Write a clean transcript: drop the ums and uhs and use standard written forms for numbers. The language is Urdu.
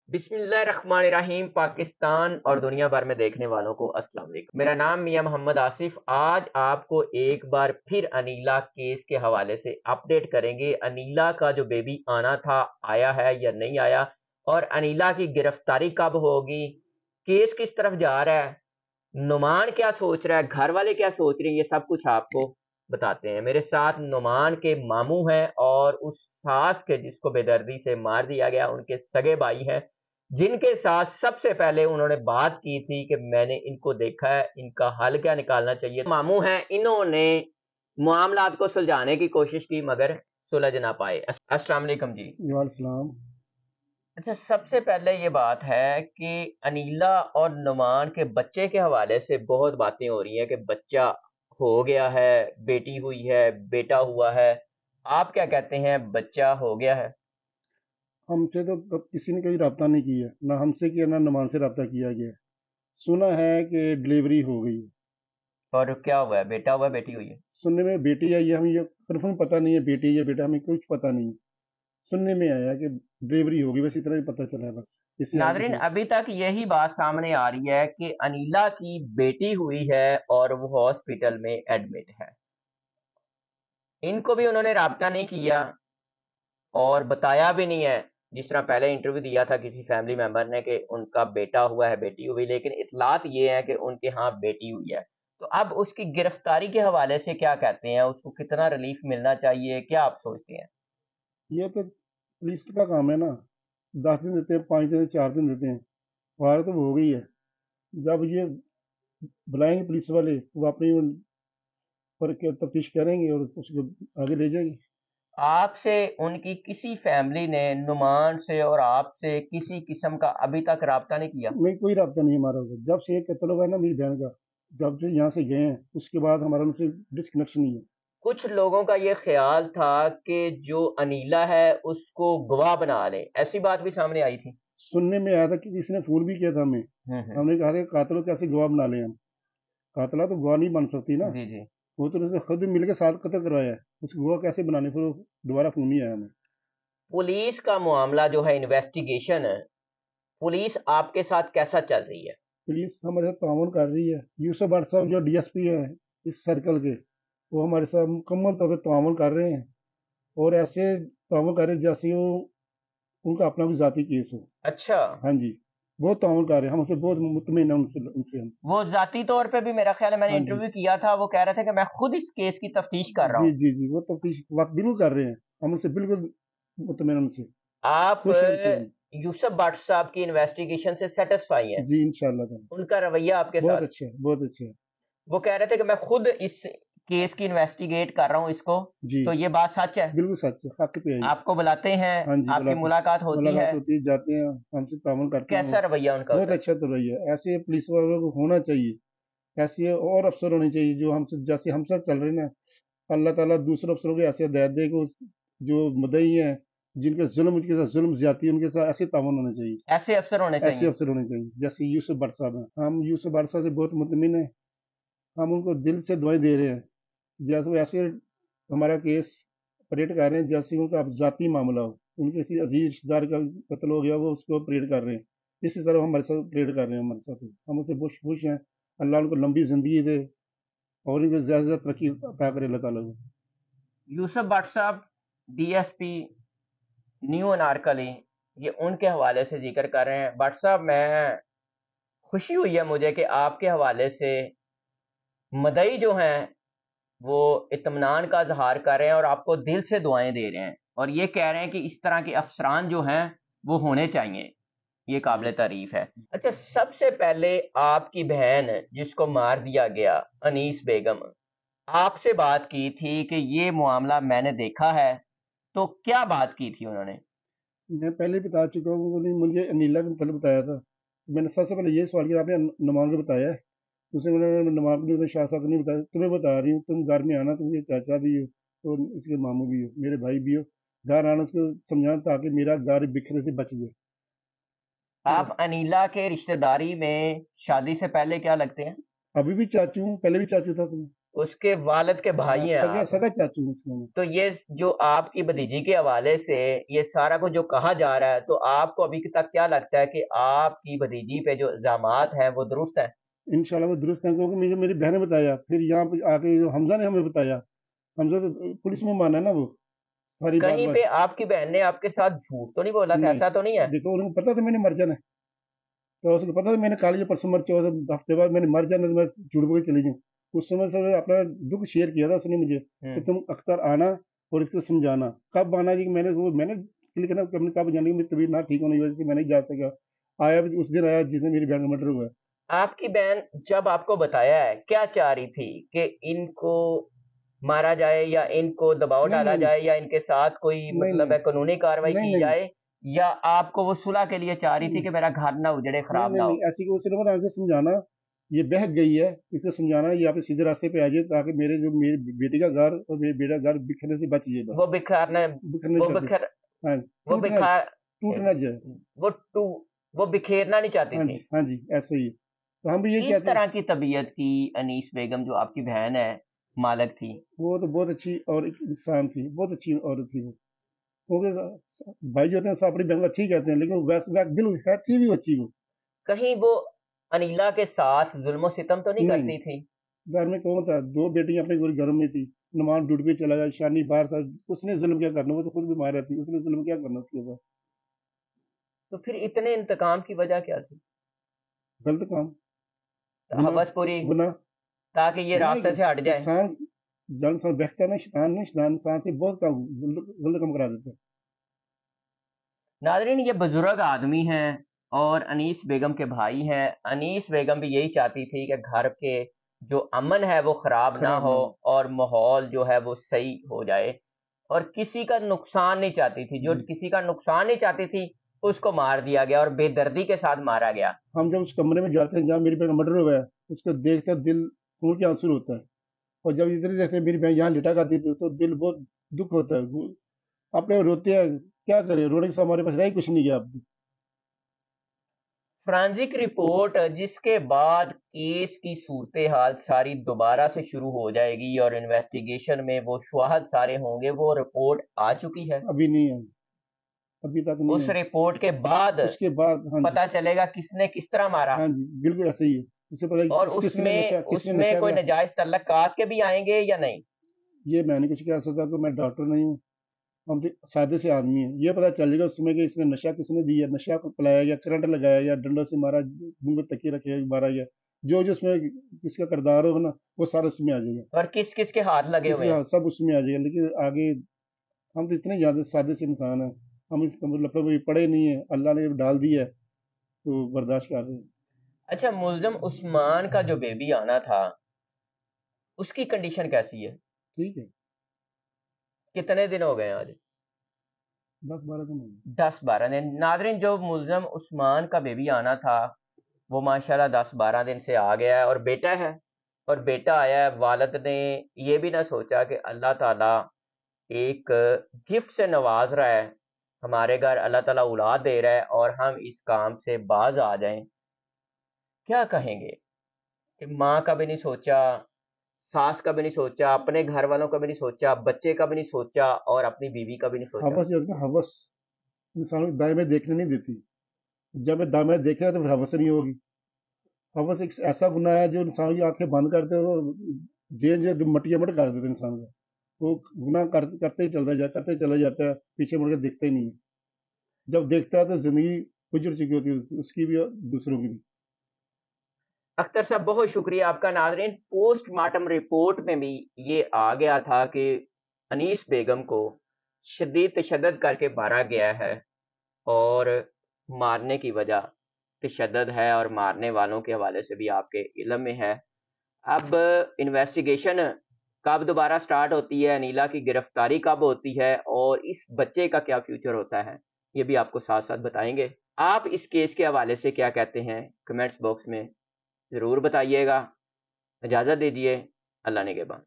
بسم اللہ الرحمن الرحیم۔ پاکستان اور دنیا بھر میں دیکھنے والوں کو السلام علیکم۔ میرا نام میاں محمد آصف۔ آج آپ کو ایک بار پھر انیلا کیس کے حوالے سے اپڈیٹ کریں گے۔ انیلا کا جو بیبی آنا تھا آیا ہے یا نہیں آیا، اور انیلا کی گرفتاری کب ہوگی، کیس کس طرف جا رہا ہے، نعمان کیا سوچ رہا ہے، گھر والے کیا سوچ رہے ہیں، یہ سب کچھ آپ کو بتاتے ہیں۔ میرے ساتھ نعمان کے ماموں ہیں اور اس ساس کے جس کو بے دردی سے مار دیا گیا ان کے سگے بھائی ہیں، جن کے ساتھ سب سے پہلے انہوں نے بات کی تھی کہ میں نے ان کو دیکھا ہے، ان کا حل کیا نکالنا چاہیے۔ ماموں ہیں، انہوں نے معاملات کو سلجھانے کی کوشش کی مگر سلجھ نہ پائے۔ السلام علیکم جی۔ وعلیکم السلام۔ اچھا، سب سے پہلے یہ بات ہے کہ انیلا اور نعمان کے بچے کے حوالے سے بہت باتیں ہو رہی ہیں کہ بچہ ہو گیا ہے، بیٹی ہوئی ہے، بیٹا ہوا ہے، آپ کیا کہتے ہیں، بچہ ہو گیا ہے؟ ہم سے تو کسی نے کوئی رابطہ نہیں کیا، نہ ہم سے کیا نہ نعمان سے رابطہ کیا گیا۔ سنا ہے کہ ڈلیوری ہو گئی، اور کیا ہوا ہے، بیٹا ہوا ہے، بیٹی ہوئی ہے؟ سننے میں بیٹی آئی ہے، ہمیں یہ کنفرم پتہ نہیں ہے بیٹی یا بیٹا، ہمیں کچھ پتہ نہیں۔ سننے میں آیا کہ ڈلیوری ہو گئی، بس اتنا ہی پتہ چلا ہے بس۔ اس سے آگے ناظرین، ابھی تک یہی بات سامنے آ رہی ہے کہ انیلا کی بیٹی ہوئی ہے اور وہ ہاسپٹل میں ایڈمٹ ہے۔ ان کو بھی انہوں نے رابطہ نہیں کیا اور بتایا بھی نہیں ہے، جس طرح پہلے انٹرویو دیا تھا کسی فیملی ممبر نے کہ ان کا بیٹا ہوا ہے، بیٹی ہوئی، لیکن اطلاعات یہ ہے کہ ان کے ہاں بیٹی ہوئی ہے۔ تو اب اس کی گرفتاری کے حوالے سے کیا کہتے ہیں، اس کو کتنا ریلیف ملنا چاہیے، کیا آپ سوچتے ہیں؟ یہ تو پولیس کا کام ہے نا، 10 دن دیتے ہیں، 5 دن 4 دن دیتے ہیں، فار تو ہو گئی ہے۔ جب یہ بلائیں گے پولیس والے وہ اپنی پر تفتیش کریں گے اور اس کو آگے لے جائیں گے۔ آپ سے ان کی کسی فیملی نے، نعمان سے اور آپ سے کسی قسم کا ابھی تک رابطہ نہیں کیا؟ نہیں، کوئی رابطہ نہیں ہمارا ہوگا۔ جب سے یہ قتل ہوا ہے نا میری بہن کا، جب سے یہاں سے گئے ہیں اس کے بعد ہمارا ان سے ڈسکنیکشن نہیں ہے۔ کچھ لوگوں کا یہ خیال تھا کہ جو انیلا ہے اس کو گواہ بنا لیں، ایسی بات بھی سامنے آئی تھی۔ سننے میں آیا تھا کہ کسی نے فون بھی کیا تھا ہمیں، ہم نے کہا تھا کہ قاتل کیسے گواہ بنا لیں ہم، قاتلہ تو گواہ نہیں بن سکتی نا، جی جی۔ وہ تو نے خود مل کے ساتھ قتل کروایا ہے، اس کو گواہ کیسے بنانے، پھر دوبارہ فون نہیں آیا ہمیں۔ پولیس کا معاملہ جو ہے، انویسٹیگیشن ہے، پولیس آپ کے ساتھ کیسا چل رہی ہے؟ پولیس ہمارے ساتھ تعاون کر رہی ہے، یوسف بٹ صاحب جو ڈی ایس پی ہے اس سرکل کے، وہ ہمارے ساتھ مکمل طور پہ تعاون کر رہے ہیں، اور ایسے تعاون کر رہے ہیں جیسے وہ ان کا اپنا بھی ذاتی کیس ہو۔ اچھا، ہاں جی، بہت تعاون کر رہے ہیں، ہم سے بہت مطمئن ہیں ان سے ہم۔ وہ ذاتی طور پہ بھی میرا خیال ہے، میں نے ہاں جی انٹرویو کیا تھا، وہ کہہ رہے تھے کہ میں خود اس کیس کی تفتیش کر رہا جی ہوں۔ جی جی، وہ تفتیش وقت بالکل کر رہے ہیں، ہم ان سے بالکل مطمئن ان سے، آپ خوش ہیں ان سے ہم۔ یوسف بٹ صاحب کی انویسٹیگیشن سے سیٹسفائی ہیں؟ جی انشاءاللہ تعالی ان کا رویہ آپ کے بہت ساتھ؟ اچھا ہے، بہت اچھا ہے۔ وہ کہہ رہے تھے کہ میں خود اس کیس کی انویسٹیگیٹ کر رہا ہوں اس کو، جی تو یہ بات سچ ہے؟ بالکل سچ ہے، حق پہ ہے یہ۔ آپ کو بلاتے ہیں، ہاں جی آپ کی بلاتے، ملاقات ہوتی ہے، ملاقات ہوتی ہے، جاتے ہیں، ہم سے تعاون کرتے ہیں، وہ کیسا رویہ ان کا بہت ہوتا ہے؟ اچھا تو رہی ہے۔ ایسے پولیس والوں کو ہونا چاہیے، ایسے اور افسر ہونے چاہیے جو ہم سے جیسے ہم ساتھ چل رہے ہیں نا، اللہ تعالیٰ دوسرے افسروں کو ایسے ہدایت دے کہ جو مدعی ہیں، جن کے ظلم ان کے ساتھ ظلم زیادتی ان کے ساتھ ایسے تعاون ہونا چاہیے، ایسے افسر ہونے ایسے چاہیے۔ افسر ہونے چاہیے جیسے یوسف بٹ صاحب ہیں۔ ہم یوسف بٹ صاحب سے بہت مطمئن ہیں، ہم ان کو دل سے دعائیں دے رہے ہیں، جیسے وہ ایسے ہمارا کیس پریٹ کر رہے ہیں جیسے ان کا ذاتی معاملہ ہو، ان کے کسی عزیز رشتہ دار کا قتل ہو گیا وہ اس کو پریٹ کر رہے ہیں، اسی طرح ہمارے ساتھ پریٹ کر رہے ہیں، ہمارے ساتھ ہم ان سے خوش ہیں۔ اللہ ان کو لمبی زندگی دے اور ان کو زیادہ سے زیادہ ترقی عطا کرے اللہ تعالیٰ کو۔ یوسف بٹ صاحب D S P new Anarkali, یہ ان کے حوالے سے ذکر کر رہے ہیں۔ بٹ صاحب، میں خوشی ہوئی ہے مجھے کہ آپ کے حوالے سے مدعی جو ہیں وہ اطمینان کا اظہار کر رہے ہیں اور آپ کو دل سے دعائیں دے رہے ہیں، اور یہ کہہ رہے ہیں کہ اس طرح کے افسران جو ہیں وہ ہونے چاہیے، یہ قابل تعریف ہے۔ اچھا، سب سے پہلے آپ کی بہن جس کو مار دیا گیا، انیس بیگم، آپ سے بات کی تھی کہ یہ معاملہ میں نے دیکھا ہے، تو کیا بات کی تھی انہوں نے؟ میں پہلے بتا چکا ہوں، انہوں نے مجھے انیلا کے متعلق بتایا تھا، میں نے سب سے پہلے یہ سوال کیا، آپ نے نعمان کو بتایا ہے؟ اسے میں نے نعمان کو شاہ صاحب کو نہیں بتایا، تمہیں بتا رہی ہوں، تم گھر میں آنا، تم یہ چاچا بھی ہو اور اس کے ماموں بھی ہو، میرے بھائی بھی ہو، گھر آنا اس کو سمجھانا تاکہ میرا گھر بکھرے سے بچ جائے۔ آپ انیلا کے رشتہ داری میں شادی سے پہلے کیا لگتے ہیں؟ ابھی بھی چاچو ہوں، پہلے بھی چاچو تھا تم۔ اس کے والد کے بھائی ہیں سگا آپ، سگا چاچو ہوں اس میں۔ تو یہ جو آپ کی بھتیجی کے حوالے سے یہ سارا کچھ جو کہا جا رہا ہے، تو آپ کو ابھی تک کیا لگتا ہے کہ آپ کی بھتیجی پہ جو الزامات ہیں وہ درست ہیں؟ انشاءاللہ وہ درست ہیں، کیونکہ مجھے میری بہن نے بتایا، پھر یہاں پہ آ کے حمزہ نے ہمیں بتایا، حمزہ تو پولیس میں مانا ہے نا وہ ساری بات کہیں بات پہ آپ کی بہن نے آپ کے ساتھ جھوٹ تو نہیں بولا تھا؟ نہیں ایسا تو نہیں ہے؟ دیکھو انہیں پتا تھا میں نے مر جانا ہے، تو اس کو پتا تھا میں نے کالج پرسوں مر 14 ہفتے بعد میں نے مر جانا، تو میں جھوٹ بول کے چلی جاؤں۔ اس سمے سے اپنا دکھ شیئر کیا تھا اس نے مجھے کہ تم اختر آنا اور اس کو سمجھانا، کب آنا جی میں نے کلک کرنا کب جانے کی، میری طبیعت نہ ٹھیک ہونے کی وجہ سے میں نہیں جا سکا، آیا بھی اس دن آیا جس نے میری بہن کا مرڈر ہوا ہے۔ آپ کی بہن جب آپ کو بتایا ہے کیا چاہ رہی تھی کہ ان کو مارا جائے یا ان کو دباؤ نہیں ڈالا نہیں جائے یا ان کے ساتھ کوئی نہیں مطلب ہے قانونی کاروائی نہیں کی نہیں جائے، یا آپ کو وہ صلح کے لیے چاہ رہی تھی کہ میرا گھر نہ اجڑے، خراب نہ ہو؟ نہیں ایسی کوئی صرف آگے سمجھانا، یہ بہک گئی ہے اس کو سمجھانا، یہ آپ سیدھے راستے پہ آ جائے تاکہ میری بیٹی کا گھر اور میرے بیٹا کا گھر بکھرنے سے بچ جائے، وہ بس بکھرنے بکھرنے وہ چاہتے بکھر ہاں وہ ٹوٹ نہ بکھار ٹوٹ نہ جائے، وہ ٹو وہ بکھیرنا نہیں چاہتی تھی۔ ہاں جی ایسے ہی تو ہم بھی یہ کس کہتے ہیں۔ طرح کی طبیعت کی انیس بیگم جو آپ کی بہن ہے مالک تھی؟ وہ تو بہت اچھی اور ایک انسان تھی، بہت اچھی عورت تھی وہ، کیونکہ بھائی جو ہوتے ہیں سب اپنی بہن کو اچھی کہتے ہیں، لیکن ویسے دل ہے تھی بھی اچھی وہ۔ کہیں وہ انیلا کے ساتھ ظلم و ستم تو نہیں نہیں کرتی تھی؟ گھر میں کون تھا، 2 بیٹیاں اپنے گھر میں تھی، نمان ڈیوٹی پہ چلا گیا، شانی باہر تھا، اس نے ظلم کیا کرنا، وہ تو خود بیمار رہتی، اس نے ظلم کیا کرنا اس کے بعد، تو پھر اتنے انتقام کی وجہ کیا تھی؟ غلط کام، گناہ ہوس پوری گناہ تاکہ یہ راستے سے ہٹ جائے؟ انسان جب انسان بہتا ہے نا، شیطان نہیں، شیطان انسان سے بہت کام غلط کام کرا دیتا ہے۔ ناظرین یہ بزرگ آدمی ہیں اور انیس بیگم کے بھائی ہیں۔ انیس بیگم بھی یہی چاہتی تھی کہ گھر کے جو امن ہے وہ خراب نہ ہو اور ماحول جو ہے وہ صحیح ہو جائے، اور کسی کا نقصان نہیں چاہتی تھی، جو کسی کا نقصان نہیں چاہتی تھی اس کو مار دیا گیا اور بے دردی کے ساتھ مارا گیا۔ ہم جب اس کمرے میں جاتے ہیں جہاں میری بہن کا مرڈر ہوا ہے، اس کو دیکھ کر دل خون کے آنسو ہوتا ہے، اور جب ادھر دیکھتے ہیں میری بہن یہاں لٹا کرتی تھی تو دل بہت دکھ ہوتا ہے، اپنے روتے ہیں، کیا کریں، رونے کے ساتھ ہمارے پاس رہی کچھ نہیں کیا اب۔ فرانزک رپورٹ جس کے بعد کیس کی صورتحال ساری دوبارہ سے شروع ہو جائے گی اور انویسٹیگیشن میں وہ شواہد سارے ہوں گے، وہ رپورٹ آ چکی ہے؟ ابھی نہیں ہے، ابھی تک نہیں اس ہے۔ رپورٹ کے بعد اس کے بعد ہاں جی، پتا چلے گا کس نے کس طرح مارا، ہاں جی بالکل ایسے ہی ہے، اسے پتا اور کس نے نشہ کس نے نشہ کوئی کیا، ناجائز تعلقات کے بھی آئیں گے یا نہیں؟ یہ میں نے کچھ کہہ سکتا کہ میں ڈاکٹر نہیں ہوں، ہم تو سادے سے آدمی ہیں، یہ پتا چلے گا اس میں کہ اس نے نشہ کس نے دیا، نشہ کو پلایا یا کرنٹ لگایا یا ڈنڈوں سے مارا، منہ میں تکیے رکھے مارا گیا، جو اس میں کس کا کردار ہوگا نا وہ سارا اس میں آ جائے گا، اور کس کس کے ہاتھ لگے اس ہوئے ہیں؟ کا سب اس میں آ جائے گا، لیکن آگے ہم تو اتنے زیادہ سادے سے انسان ہیں، ہم اس کا مطلب پڑھے نہیں ہیں، اللہ نے ڈال دیا ہے تو برداشت کر رہے ہیں۔ اچھا، ملزم عثمان کا جو بیبی آنا تھا اس کی کنڈیشن کیسی ہے؟ ٹھیک ہے، کتنے دن ہو گئے آج؟ 10-12 دن ہو گئے۔ 10-12 دن۔ ناظرین جو ملزم عثمان کا بیبی آنا تھا وہ ماشاءاللہ 10-12 دن سے آ گیا ہے، اور بیٹا ہے، اور بیٹا آیا ہے۔ والد نے یہ بھی نہ سوچا کہ اللہ تعالیٰ ایک گفٹ سے نواز رہا ہے، ہمارے گھر اللہ تعالیٰ اولاد دے رہا ہے اور ہم اس کام سے باز آ جائیں۔ کیا کہیں گے کہ ماں کا بھی نہیں سوچا، ساس کا بھی نہیں سوچا، اپنے گھر والوں کا بھی نہیں سوچا، بچے کا بھی نہیں سوچا اور اپنی بیوی کا بھی نہیں سوچا؟ حوث جو ہے نا، حوث انسان کو دائیں بائیں دیکھنے نہیں دیتی، جب میں دائیں بائیں دیکھے گا تو پھر حوث نہیں ہوگی۔ حوث ایک ایسا گناہ ہے جو انسان کی آنکھیں بند کرتے ہیں، وہ ذہن جو مٹیا مٹ کر دیتے ہیں انسان کا، وہ گناہ کرتے ہی چلا جاتا ہے، پیچھے مڑ کے دیکھتا ہی نہیں ہے، جب دیکھتا ہے تو زندگی گزر چکی ہوتی ہے اس کی بھی اور دوسروں کی بھی۔ اختر صاحب بہت شکریہ آپ کا۔ ناظرین پوسٹ مارٹم رپورٹ میں بھی یہ آ گیا تھا کہ انیس بیگم کو شدید تشدد کر کے مارا گیا ہے، اور مارنے کی وجہ تشدد ہے اور مارنے والوں کے حوالے سے بھی آپ کے علم میں ہے۔ اب انویسٹیگیشن کب دوبارہ سٹارٹ ہوتی ہے، انیلا کی گرفتاری کب ہوتی ہے، اور اس بچے کا کیا فیوچر ہوتا ہے، یہ بھی آپ کو ساتھ ساتھ بتائیں گے۔ آپ اس کیس کے حوالے سے کیا کہتے ہیں کمنٹس باکس میں ضرور بتائیے گا۔ اجازت دیجیے، اللہ نگہبان۔